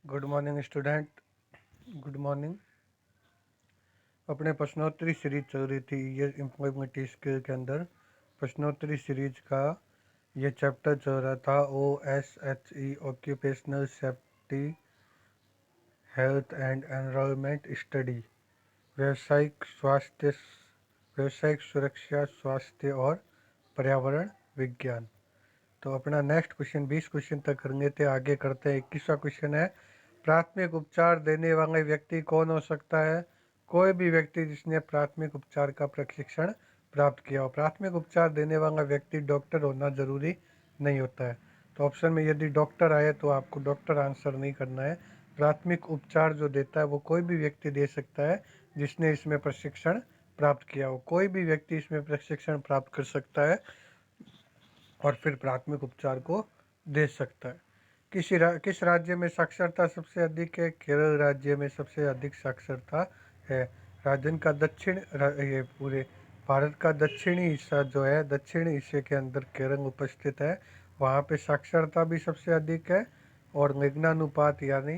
Good morning student. Good morning. अपने प्रश्नोत्तरी series चल रही थी ये एम्प्लॉयमेंट स्किल के अंदर। प्रश्नोत्तरी सीरीज का ये चैप्टर चल रहा था OSHE occupational safety health and environment study, व्यावसायिक स्वास्थ्य, व्यावसायिक सुरक्षा, स्वास्थ्य और पर्यावरण विज्ञान। तो अपना नेक्स्ट क्वेश्चन 20 क्वेश्चन तक करेंगे थे, आगे करते हैं। 21वां क्वेश्चन है, प्राथमिक उपचार देने वाले व्यक्ति कौन हो सकता है? कोई भी व्यक्ति जिसने प्राथमिक उपचार का प्रशिक्षण प्राप्त किया हो। प्राथमिक उपचार देने वाला व्यक्ति डॉक्टर होना जरूरी नहीं होता है। तो ऑप्शन में यदि डॉक्टर आए तो आपको डॉक्टर आंसर नहीं करना है। प्राथमिक उपचार जो देता है वो कोई भी व्यक्ति दे सकता है जिसने इसमें प्रशिक्षण प्राप्त किया हो। कोई भी व्यक्ति इसमें प्रशिक्षण प्राप्त कर सकता है और फिर प्राथमिक उपचार को दे सकता है। किस राज्य में साक्षरता सबसे अधिक है? केरल राज्य में सबसे अधिक साक्षरता है। राज्य का ये पूरे भारत का दक्षिणी हिस्सा जो है, दक्षिणी हिस्से के अंदर केरल उपस्थित है। वहाँ पे साक्षरता भी सबसे अधिक है और लिंगानुपात यानी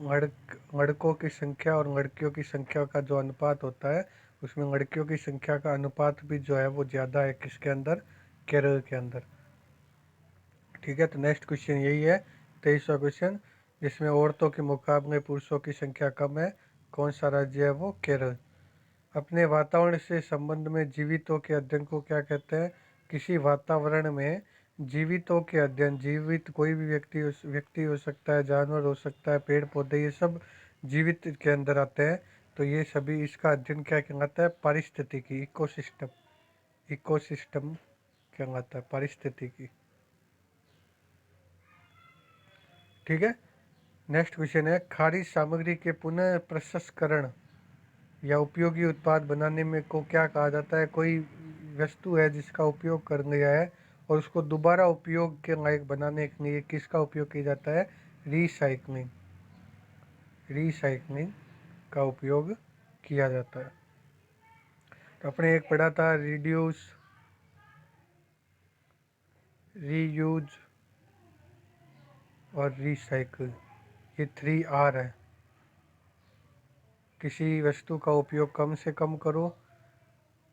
लड़कों की संख्या और लड़कियों की संख्या का जो अनुपात होता है उसमें लड़कियों की संख्या का अनुपात भी जो है वो ज़्यादा है। किसके अंदर? केरल के अंदर। ठीक है, तो नेक्स्ट क्वेश्चन यही है 23वां क्वेश्चन, जिसमें औरतों के मुकाबले पुरुषों की संख्या कम है। कौन सा राज्य है वो? केरल। अपने वातावरण से संबंध में जीवितों के अध्ययन को क्या कहते हैं? किसी वातावरण में जीवितों के अध्ययन, जीवित कोई भी व्यक्ति हो सकता है, जानवर हो सकता है, पेड़ पौधे, ये सब जीवित के अंदर आते हैं। तो ये सभी, इसका अध्ययन क्या कहलाता है? पारिस्थितिकी, इकोसिस्टम। इकोसिस्टम कहलाता है पारिस्थितिकी। ठीक है, नेक्स्ट क्वेश्चन है, खारिज सामग्री के पुनः प्रसंस्करण या उपयोगी उत्पाद बनाने में को क्या कहा जाता है? कोई वस्तु है जिसका उपयोग कर लिया है और उसको दोबारा उपयोग के लायक बनाने के लिए किसका उपयोग किया जाता है? रिसाइकलिंग। रिसाइकलिंग का उपयोग किया जाता है। तो अपने एक पढ़ा था रिड्यूस, रीयूज और रिसाइकल, ये 3R है। किसी वस्तु का उपयोग कम से कम करो,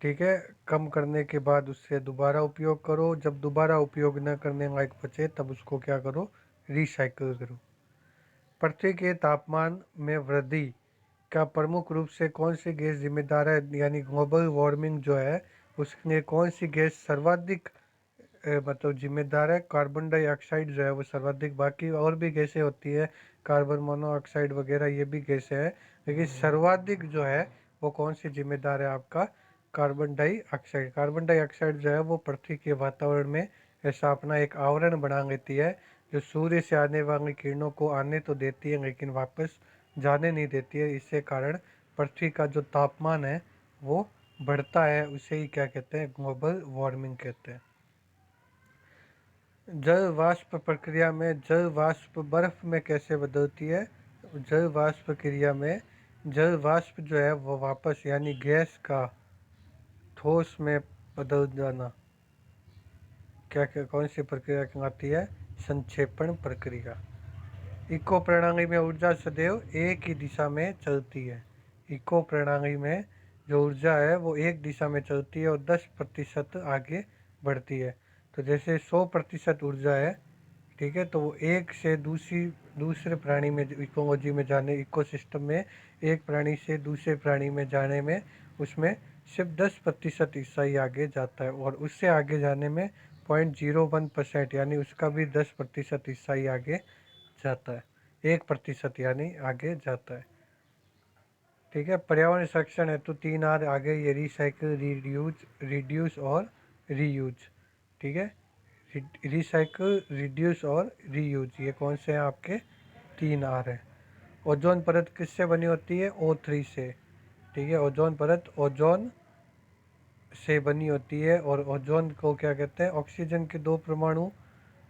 ठीक है, कम करने के बाद उससे दोबारा उपयोग करो, जब दोबारा उपयोग न करने लायक बचे तब उसको क्या करो? रिसाइकल करो। पृथ्वी के तापमान में वृद्धि का प्रमुख रूप से कौन सी गैस जिम्मेदार है? यानी ग्लोबल वार्मिंग जो है उसके कौन सी गैस सर्वाधिक मतलब जिम्मेदार है? कार्बन डाइऑक्साइड जो है वो सर्वाधिक, बाकी और भी गैसें होती है, कार्बन मोनोऑक्साइड वगैरह, ये भी गैसें हैं, लेकिन सर्वाधिक जो है वो कौन सी जिम्मेदार है? आपका कार्बन डाइऑक्साइड। कार्बन डाइऑक्साइड जो है वो पृथ्वी के वातावरण में ऐसा अपना एक आवरण बना लेती है जो सूर्य से आने वाली किरणों को आने तो देती है लेकिन वापस जाने नहीं देती है। इससे कारण पृथ्वी का जो तापमान है वो बढ़ता है, उसे ही क्या कहते हैं? ग्लोबल वार्मिंग कहते हैं। जल वाष्प प्रक्रिया में जल वाष्प बर्फ में कैसे बदलती है? जल वाष्प क्रिया में जल वाष्प जो है वो वापस यानी गैस का ठोस में बदल जाना क्या क्या कौन सी प्रक्रिया कहलाती है? संक्षेपण प्रक्रिया। इको प्रणाली में ऊर्जा सदैव एक ही दिशा में चलती है। इको प्रणाली में जो ऊर्जा है वो एक दिशा में चलती है और 10% आगे बढ़ती है। तो जैसे 100% ऊर्जा है, ठीक है, तो वो एक से दूसरे प्राणी में, इकोलॉजी में जाने, इकोसिस्टम में एक प्राणी से दूसरे प्राणी में जाने में उसमें सिर्फ 10% हिस्सा ही आगे जाता है और उससे आगे जाने में 0.01% यानी उसका भी 10% हिस्सा ही आगे जाता है। 1% यानी आगे जाता है। ठीक है, पर्यावरण संरक्षण हेतु 3R आगे, ये रिसाइकिल, रिड्यूस और रीयूज। ठीक है, रिसाइकिल, रिड्यूस और रीयूज, ये कौन से हैं आपके? 3R है। ओजोन परत किससे बनी होती है? O3 से। ठीक है, ओजोन परत ओजोन से बनी होती है और ओजोन को क्या कहते हैं? ऑक्सीजन के 2 परमाणु,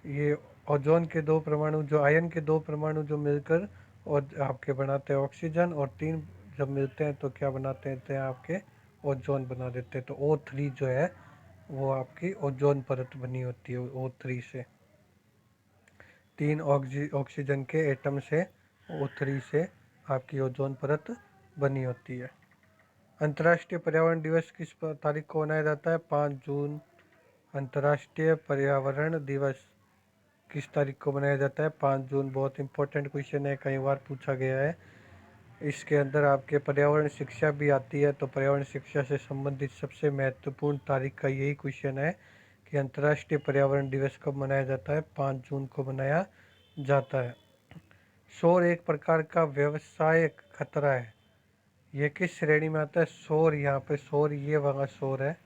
ये ओजोन के 2 परमाणु जो आयन के 2 परमाणु जो मिलकर और आपके बनाते हैं ऑक्सीजन, और 3 जब मिलते हैं तो क्या बनाते हैं आपके? ओजोन बना देते हैं। तो O3 जो है वो आपकी ओजोन परत बनी होती है O3 से। 3 ऑक्सीजन के एटम से O3 से आपकी ओजोन परत बनी होती है। अंतर्राष्ट्रीय पर्यावरण दिवस किस तारीख को मनाया जाता है? 5 जून। अंतर्राष्ट्रीय पर्यावरण दिवस किस तारीख को मनाया जाता है? 5 जून। बहुत इंपॉर्टेंट क्वेश्चन है, कई बार पूछा गया है। इसके अंदर आपके पर्यावरण शिक्षा भी आती है, तो पर्यावरण शिक्षा से संबंधित सबसे महत्वपूर्ण तारीख का यही क्वेश्चन है कि अंतर्राष्ट्रीय पर्यावरण दिवस कब मनाया जाता है? 5 जून को मनाया जाता है। शोर एक प्रकार का व्यावसायिक खतरा है, ये किस श्रेणी में आता है? शोर, यहाँ पे शोर ये वाला शोर है,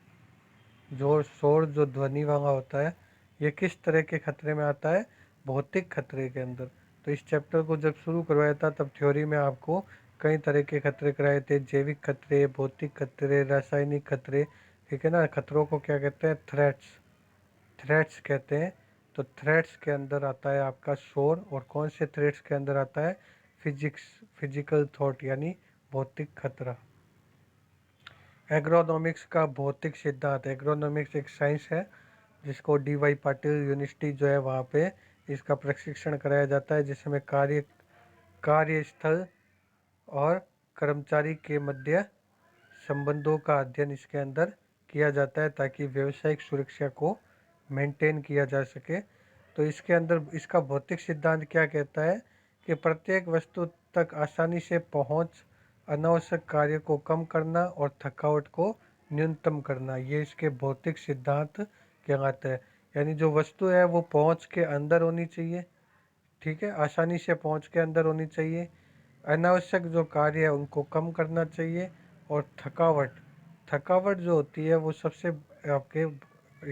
जो शोर जो ध्वनि वाला होता है, ये किस तरह के खतरे में आता है? भौतिक खतरे के अंदर। तो इस चैप्टर को जब शुरू करवाया था तब थ्योरी में आपको कई तरह के खतरे कराए थे, जैविक खतरे, भौतिक खतरे, रासायनिक खतरे, ठीक है ना। खतरों को क्या कहते हैं? थ्रेट्स, थ्रेट्स कहते हैं। तो थ्रेट्स के अंदर आता है आपका शोर, और कौन से थ्रेट्स के अंदर आता है? फिजिकल थॉट यानी भौतिक खतरा। एग्रोनॉमिक्स का भौतिक सिद्धांत, एग्रोनॉमिक्स एक साइंस है जिसको DY पाटिल यूनिवर्सिटी जो है वहाँ पे इसका प्रशिक्षण कराया जाता है, जिसमें कार्यस्थल और कर्मचारी के मध्य संबंधों का अध्ययन इसके अंदर किया जाता है ताकि व्यावसायिक सुरक्षा को मेंटेन किया जा सके। तो इसके अंदर इसका भौतिक सिद्धांत क्या कहता है कि प्रत्येक वस्तु तक आसानी से पहुंच, अनावश्यक कार्य को कम करना और थकावट को न्यूनतम करना, ये इसके भौतिक सिद्धांत कहलाते हैं। यानी जो वस्तु है वो पहुंच के अंदर होनी चाहिए, ठीक है, आसानी से पहुंच के अंदर होनी चाहिए, अनावश्यक जो कार्य है उनको कम करना चाहिए, और थकावट, थकावट जो होती है वो सबसे आपके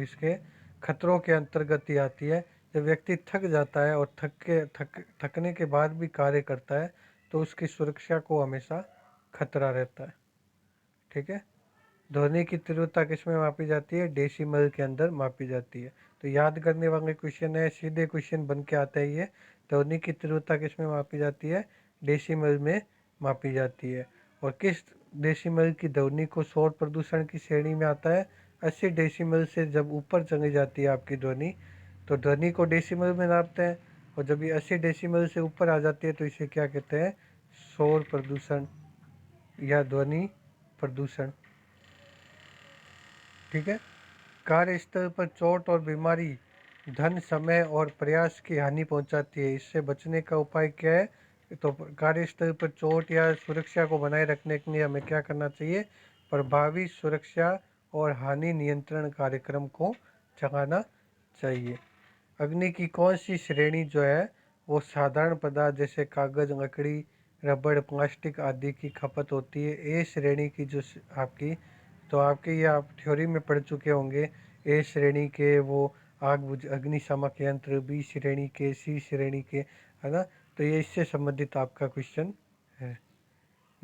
इसके खतरों के अंतर्गत ही आती है। जब व्यक्ति थक जाता है और थकने के बाद भी कार्य करता है तो उसकी सुरक्षा को हमेशा खतरा रहता है, ठीक है। ध्वनि की तीव्रता किस में मापी जाती है? डेसिमल के अंदर मापी जाती है। तो याद करने वाले क्वेश्चन है, सीधे क्वेश्चन बन के आता है ये। ध्वनि की तीव्रता किस में मापी जाती है? डेसिमल में मापी जाती है। और किस डेसिमल की ध्वनि को शोर प्रदूषण की श्रेणी में आता है? 80 डेसिमल से जब ऊपर चली जाती है आपकी ध्वनि तो ध्वनि को डेसिमल में नापते हैं, और जब ये 80 डेसिमल से ऊपर आ जाती है तो इसे क्या कहते हैं? शोर प्रदूषण या ध्वनि प्रदूषण, ठीक है। कार्यस्थल पर चोट और बीमारी धन, समय और प्रयास की हानि पहुंचाती है, इससे बचने का उपाय क्या है? तो कार्यस्थल पर चोट या सुरक्षा को बनाए रखने के लिए हमें क्या करना चाहिए? प्रभावी सुरक्षा और हानि नियंत्रण कार्यक्रम को चलाना चाहिए। अग्नि की कौन सी श्रेणी जो है वो साधारण पदार्थ जैसे कागज, लकड़ी, रबड़, प्लास्टिक आदि की खपत होती है? ए श्रेणी की जो आपकी, तो आपके ये आप थ्योरी में पढ़ चुके होंगे। ए श्रेणी के वो अग्निशामक यंत्र, बी श्रेणी के, सी श्रेणी के, है ना। तो ये इससे संबंधित आपका क्वेश्चन है।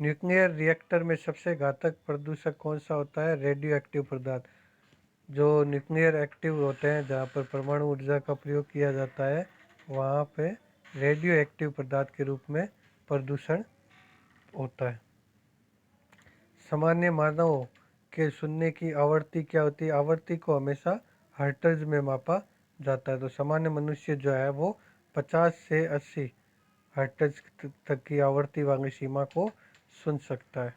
न्यूक्लियर रिएक्टर में सबसे घातक प्रदूषक कौन सा होता है? रेडियो एक्टिव पदार्थ। जो न्यूक्लियर एक्टिव होते हैं, जहाँ पर परमाणु ऊर्जा का प्रयोग किया जाता है, वहाँ पे रेडियो एक्टिव पदार्थ के रूप में प्रदूषण होता है। सामान्य मानव के सुनने की आवृत्ति क्या होती है? आवृत्ति को हमेशा हर्ट्ज में मापा जाता है। तो सामान्य मनुष्य जो है वो 50 से 80 हर्ट्ज तक की आवृत्ति वाली सीमा को सुन सकता है।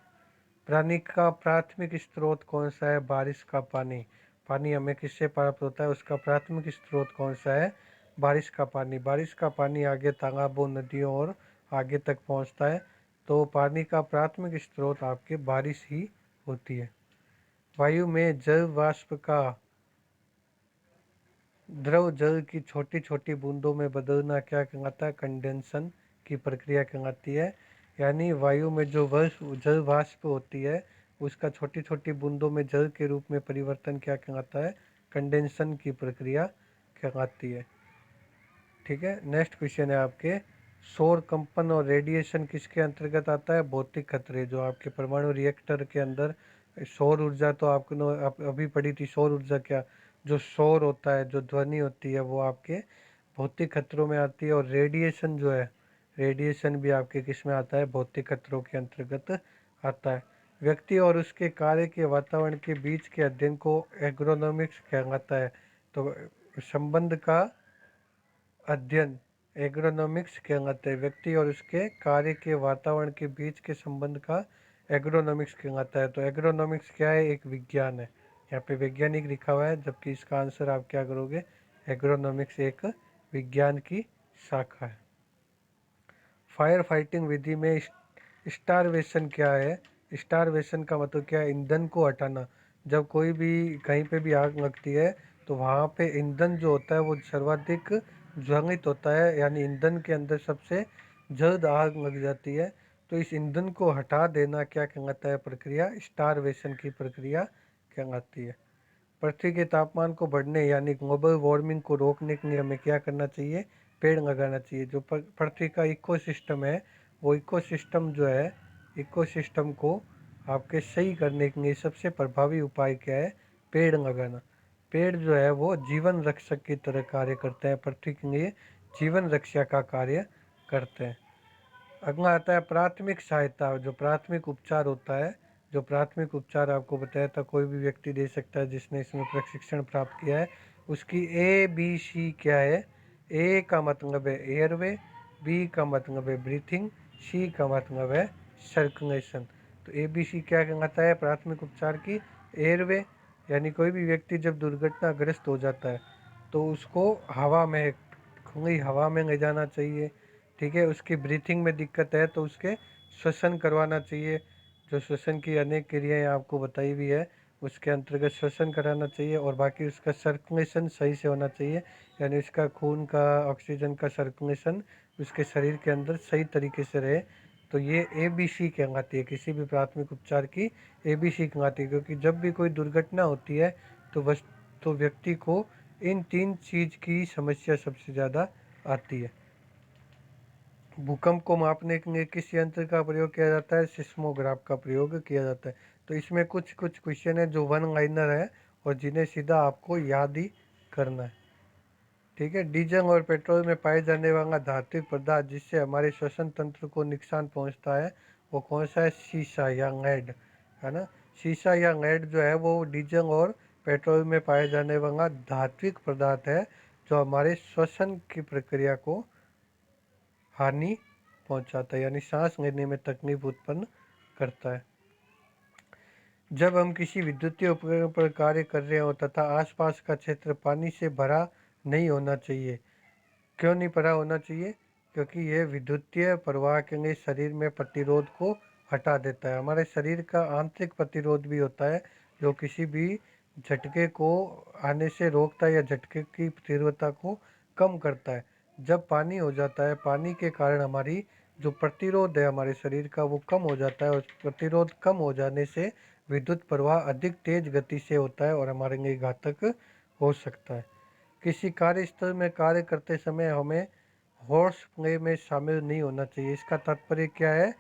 पानी का प्राथमिक स्रोत कौन सा है? बारिश का पानी। पानी हमें किससे प्राप्त होता है? उसका प्राथमिक स्रोत कौन सा है? बारिश का पानी। बारिश का पानी आगे तालाबों, नदियों और आगे तक पहुंचता है। तो पानी का प्राथमिक स्रोत आपके बारिश ही होती है। वायु में जल वाष्प का द्रव जल की छोटी छोटी बूंदों में बदलना क्या कहलाता है? कंडेंसन की प्रक्रिया कहलाती है। यानी वायु में जो जल वाष्प होती है उसका छोटी छोटी बूंदों में जल के रूप में परिवर्तन क्या कहलाता है? कंडेंसन की प्रक्रिया कहलाती है, ठीक है। नेक्स्ट क्वेश्चन है आपके, सौर कंपन और रेडिएशन किसके अंतर्गत आता है? भौतिक खतरे। जो आपके परमाणु रिएक्टर के अंदर सौर ऊर्जा, तो आपने अभी पढ़ी थी सौर ऊर्जा, क्या जो शोर होता है, जो ध्वनि होती है, वो आपके भौतिक खतरों में आती है। और रेडिएशन जो है, रेडिएशन भी आपके किस में आता है? भौतिक खतरों के अंतर्गत आता है। व्यक्ति और उसके कार्य के वातावरण के बीच के अध्ययन को एग्रोनॉमिक्स कहलाता है। तो संबंध का अध्ययन एग्रोनॉमिक्स कहलाता है। व्यक्ति और उसके कार्य के वातावरण के बीच के संबंध का एग्रोनॉमिक्स कहलाता है। तो एग्रोनॉमिक्स क्या है? एक विज्ञान है। यहाँ पे वैज्ञानिक लिखा हुआ है, जबकि इसका आंसर आप क्या करोगे? एग्रोनॉमिक्स एक विज्ञान की शाखा है। फायर फाइटिंग विधि में स्टारवेशन क्या है? स्टारवेशन का मतलब क्या है? ईंधन को हटाना। जब कोई भी कहीं पे भी आग लगती है तो वहाँ पे ईंधन जो होता है वो सर्वाधिक ज्वलित होता है, यानी ईंधन के अंदर सबसे जल्द आग लग जाती है। तो इस ईंधन को हटा देना क्या कहलाता है? प्रक्रिया स्टारवेशन की प्रक्रिया कहलाती है। पृथ्वी के तापमान को बढ़ने यानी ग्लोबल वार्मिंग को रोकने के लिए हमें क्या करना चाहिए? पेड़ लगाना चाहिए। जो पृथ्वी का इकोसिस्टम है, वो इकोसिस्टम जो है, इकोसिस्टम को आपके सही करने के लिए सबसे प्रभावी उपाय क्या है? पेड़ लगाना। पेड़ जो है वो जीवन रक्षक की तरह कार्य करते हैं, पृथ्वी के लिए जीवन रक्षा का कार्य करते हैं। अगला आता है प्राथमिक सहायता। जो प्राथमिक उपचार होता है, जो प्राथमिक उपचार आपको बताया था कोई भी व्यक्ति दे सकता है जिसने इसमें प्रशिक्षण प्राप्त किया है। उसकी ABC क्या है? ए का मतलब है एयरवे, बी का मतलब है ब्रीथिंग, सी का मतलब है सर्कुलेशन। तो ABC क्या कहलाता है प्राथमिक उपचार की? एयरवे, यानी कोई भी व्यक्ति जब दुर्घटनाग्रस्त हो जाता है तो उसको हवा में, खुली हवा में ले जाना चाहिए। ठीक है। उसकी ब्रीथिंग में दिक्कत है तो उसके श्वसन करवाना चाहिए। जो श्वसन की अनेक क्रियाएं आपको बताई हुई है, उसके अंतर्गत श्वसन कराना चाहिए। और बाकी उसका सर्कुलेशन सही से होना चाहिए, यानी उसका खून का, ऑक्सीजन का सर्कुलेशन उसके शरीर के अंदर सही तरीके से रहे। तो ये ABC कहलाती है, किसी भी प्राथमिक उपचार की ABC कहलाती है। क्योंकि जब भी कोई दुर्घटना होती है तो व्यक्ति को इन 3 चीज़ की समस्या सबसे ज़्यादा आती है। भूकंप को मापने के लिए किस यंत्र का प्रयोग किया जाता है? सिस्मोग्राफ का प्रयोग किया जाता है। तो इसमें कुछ कुछ क्वेश्चन है जो वन लाइनर है और जिन्हें सीधा आपको याद ही करना है। ठीक है। डीजल और पेट्रोल में पाए जाने वाला धात्विक पदार्थ जिससे हमारे श्वसन तंत्र को नुकसान पहुंचता है, वो कौन सा है? शीशा या लेड, है ना। शीशा या लेड जो है वो डीजल और पेट्रोल में पाए जाने वाला धात्विक पदार्थ है जो हमारे श्वसन की प्रक्रिया को हानि पहुंचाता है, यानी सांस लेने में तकलीफ उत्पन्न करता है। जब हम किसी विद्युतीय उपकरण पर कार्य कर रहे हो तथा आसपास का क्षेत्र पानी से भरा नहीं होना चाहिए। क्यों नहीं भरा होना चाहिए? क्योंकि यह विद्युतीय प्रवाह के लिए शरीर में प्रतिरोध को हटा देता है। हमारे शरीर का आंतरिक प्रतिरोध भी होता है जो किसी भी झटके को आने से रोकता है या झटके की तीव्रता को कम करता है। जब पानी हो जाता है, पानी के कारण हमारी जो प्रतिरोध है हमारे शरीर का वो कम हो जाता है, और प्रतिरोध कम हो जाने से विद्युत प्रवाह अधिक तेज गति से होता है और हमारे लिए घातक हो सकता है। किसी कार्यस्थल में कार्य करते समय हमें हॉर्स प्ले में शामिल नहीं होना चाहिए। इसका तात्पर्य क्या है?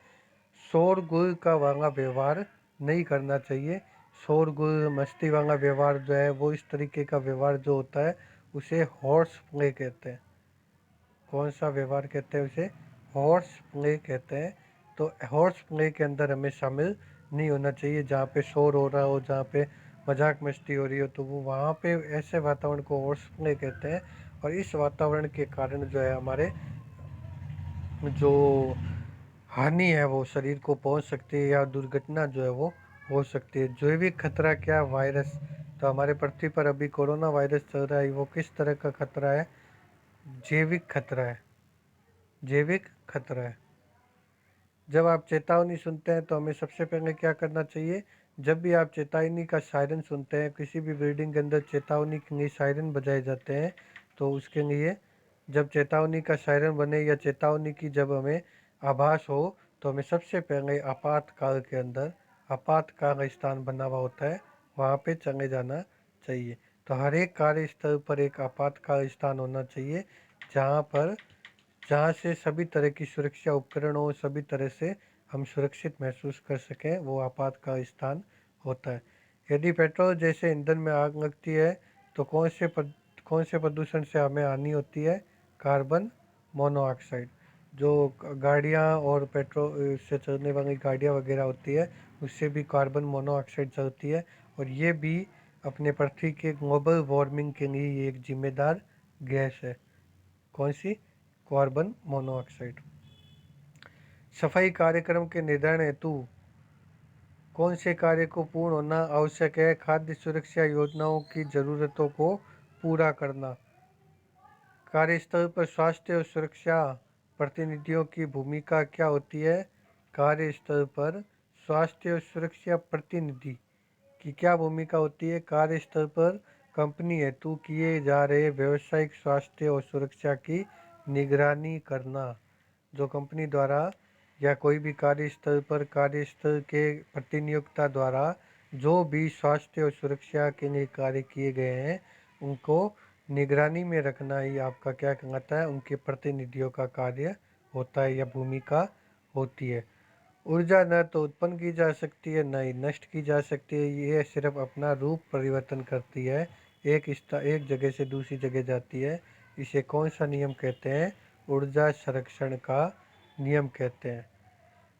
शोरगुल का वाला व्यवहार नहीं करना चाहिए। शोरगुल, मस्ती वाला व्यवहार जो है वो, इस तरीके का व्यवहार जो होता है उसे हॉर्स प्ले कहते हैं। कौन सा व्यवहार कहते हैं उसे? हॉर्स प्ले कहते हैं। तो हॉर्स प्ले के अंदर हमें शामिल नहीं होना चाहिए। जहाँ पे शोर हो रहा हो, जहाँ पे मजाक मस्ती हो रही हो, तो वो वहाँ पे ऐसे वातावरण को हॉर्स प्ले कहते हैं। और इस वातावरण के कारण जो है हमारे जो हानि है वो शरीर को पहुंच सकती है या दुर्घटना जो है वो हो सकती है। जैविक खतरा क्या? वायरस। तो हमारे पृथ्वी पर अभी कोरोना वायरस चल रहा है, वो किस तरह का खतरा है? जैविक खतरा है। जैविक खतरा है। जब आप चेतावनी सुनते हैं तो हमें सबसे पहले क्या करना चाहिए? जब भी आप चेतावनी का सायरन सुनते हैं, किसी भी बिल्डिंग के अंदर चेतावनी के लिए सायरन बजाए जाते हैं, तो उसके लिए जब चेतावनी का सायरन बने या चेतावनी की जब हमें आभास हो तो हमें सबसे पहले आपातकाल के अंदर, आपातकाल स्थान बना हुआ होता है, वहाँ पे चले जाना चाहिए। तो हर एक कार्यस्थल पर एक आपातकाल स्थान होना चाहिए जहाँ से सभी तरह की सुरक्षा उपकरण हो, सभी तरह से हम सुरक्षित महसूस कर सकें, वो आपातकाल स्थान होता है। यदि पेट्रोल जैसे ईंधन में आग लगती है तो कौन से प्रदूषण से हमें हानि होती है? Carbon monoxide. जो गाड़ियाँ और पेट्रोल से चलने वाली गाड़ियाँ वगैरह होती है, उससे भी कार्बन मोनोऑक्साइड चलती है। और ये भी अपने पृथ्वी के ग्लोबल वार्मिंग के लिए ये एक जिम्मेदार गैस है। कौन सी? Carbon monoxide. सफाई कार्यक्रम के निर्धारण हेतु कौन से कार्य को पूर्ण होना आवश्यक है? खाद्य सुरक्षा योजनाओं की जरूरतों को पूरा करना। कार्यस्थल पर स्वास्थ्य और सुरक्षा प्रतिनिधियों की भूमिका क्या होती है? कार्यस्थल पर स्वास्थ्य और सुरक्षा प्रतिनिधि की क्या भूमिका होती है? कार्यस्थल पर कंपनी हेतु किए जा रहे व्यावसायिक स्वास्थ्य और सुरक्षा की निगरानी करना। जो कंपनी द्वारा या कोई भी कार्यस्थल पर कार्यस्थल के प्रतिनियोक्ता द्वारा जो भी स्वास्थ्य और सुरक्षा के लिए कार्य किए गए हैं उनको निगरानी में रखना ही आपका क्या कहलाता है? उनके प्रतिनिधियों का कार्य होता है या भूमिका होती है। ऊर्जा न तो उत्पन्न की जा सकती है न ही नष्ट की जा सकती है, ये सिर्फ अपना रूप परिवर्तन करती है, एक जगह से दूसरी जगह जाती है। इसे कौन सा नियम कहते हैं? ऊर्जा संरक्षण का नियम कहते हैं।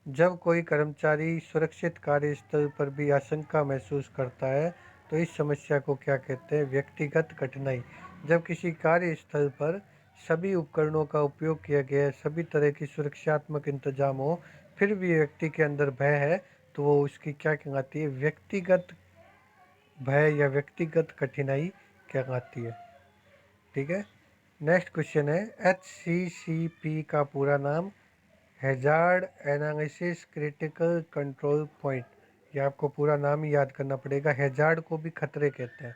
जब कोई कर्मचारी सुरक्षित कार्यस्थल पर भी आशंका महसूस करता है तो इस समस्या को क्या कहते हैं? व्यक्तिगत कठिनाई। जब किसी कार्यस्थल पर सभी उपकरणों का उपयोग किया गया है, सभी तरह की सुरक्षात्मक इंतजाम हो, फिर भी व्यक्ति के अंदर भय है तो वो उसकी क्या कहलाती है? व्यक्तिगत भय या व्यक्तिगत कठिनाई कहलाती है। ठीक है। नेक्स्ट क्वेश्चन है, HCCP का पूरा नाम? Hazard analysis critical control point. ये आपको पूरा नाम ही याद करना पड़ेगा। हैजार्ड को भी खतरे कहते हैं,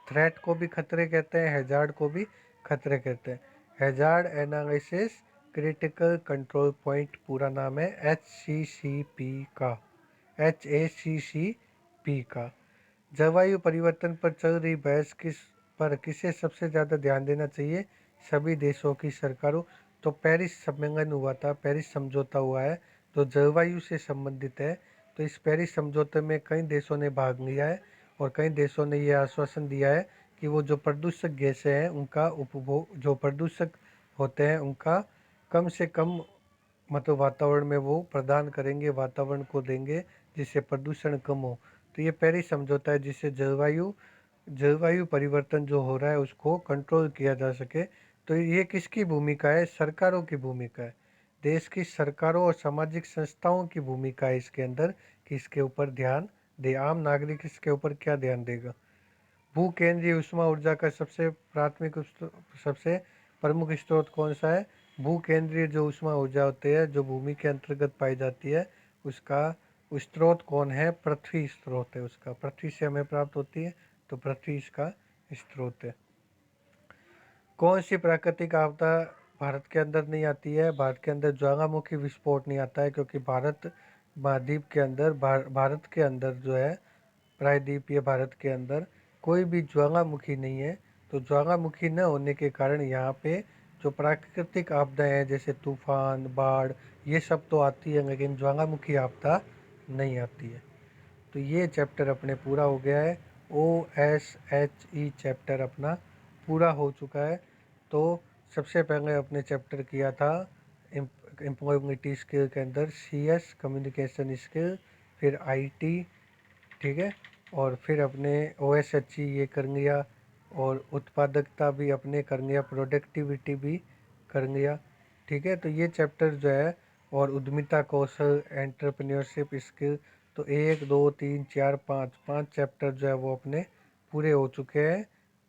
थ्रेट को भी खतरे कहते हैं, हैजार्ड को भी खतरे कहते हैं। Hazard analysis critical control point पूरा नाम है HCCP का, HACCP का। जलवायु परिवर्तन पर चल रही बहस किसे सबसे ज़्यादा ध्यान देना चाहिए? सभी देशों की सरकारों। तो पेरिस सम्मेलन हुआ था, पेरिस समझौता हुआ है जो जलवायु से संबंधित है। तो इस पेरिस समझौते में कई देशों ने भाग लिया है और कई देशों ने यह आश्वासन दिया है कि वो जो प्रदूषक गैसें हैं उनका उपभोग, जो प्रदूषक होते हैं उनका कम से कम मतलब वातावरण में वो प्रदान करेंगे, वातावरण को देंगे जिससे प्रदूषण कम हो। तो ये पेरिस समझौता है जिससे जलवायु परिवर्तन जो हो रहा है उसको कंट्रोल किया जा सके। तो ये किसकी भूमिका है? सरकारों की भूमिका है। देश की सरकारों और सामाजिक संस्थाओं की भूमिका है इसके अंदर कि इसके ऊपर ध्यान दे। आम नागरिक इसके ऊपर क्या ध्यान देगा? भू केंद्रीय ऊष्मा ऊर्जा का सबसे प्रमुख स्रोत कौन सा है? भू केंद्रीय जो ऊष्मा ऊर्जा होती है जो भूमि के अंतर्गत पाई जाती है उसका स्रोत कौन है? पृथ्वी स्रोत है उसका, पृथ्वी से हमें प्राप्त होती है तो पृथ्वी इसका स्रोत है। कौन सी प्राकृतिक आपदा भारत के अंदर नहीं आती है? भारत के अंदर ज्वालामुखी विस्फोट नहीं आता है क्योंकि भारत महाद्वीप के अंदर भारत के अंदर जो है प्रायद्वीपीय भारत के अंदर कोई भी ज्वालामुखी नहीं है। तो ज्वालामुखी न होने के कारण यहाँ पे जो प्राकृतिक आपदाएं हैं जैसे तूफान, बाढ़, ये सब तो आती है लेकिन ज्वालामुखी आपदा नहीं आती है। तो ये चैप्टर अपने पूरा हो गया है। OSHE चैप्टर अपना पूरा हो चुका है। तो सबसे पहले अपने चैप्टर किया था एम्प्लॉयबिलिटी स्किल के अंदर CS कम्युनिकेशन स्किल, फिर IT, ठीक है, और फिर अपने OSHE ये कर लिया और उत्पादकता भी अपने कर लिया, प्रोडक्टिविटी भी कर लिया। ठीक है, तो ये चैप्टर जो है और उद्यमिता कौशल, एंटरप्रेन्योरशिप स्किल, तो 1 2 3 4 5 चैप्टर जो है वो अपने पूरे हो चुके हैं।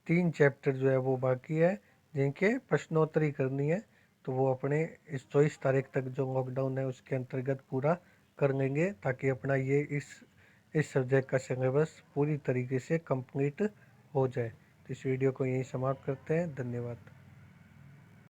3 चैप्टर जो है वो बाकी है जिनके प्रश्नोत्तरी करनी है। तो वो अपने इस 24 तारीख तक जो लॉकडाउन है उसके अंतर्गत पूरा कर लेंगे ताकि अपना ये इस सब्जेक्ट का सिलेबस पूरी तरीके से कंप्लीट हो जाए। तो इस वीडियो को यहीं समाप्त करते हैं। धन्यवाद।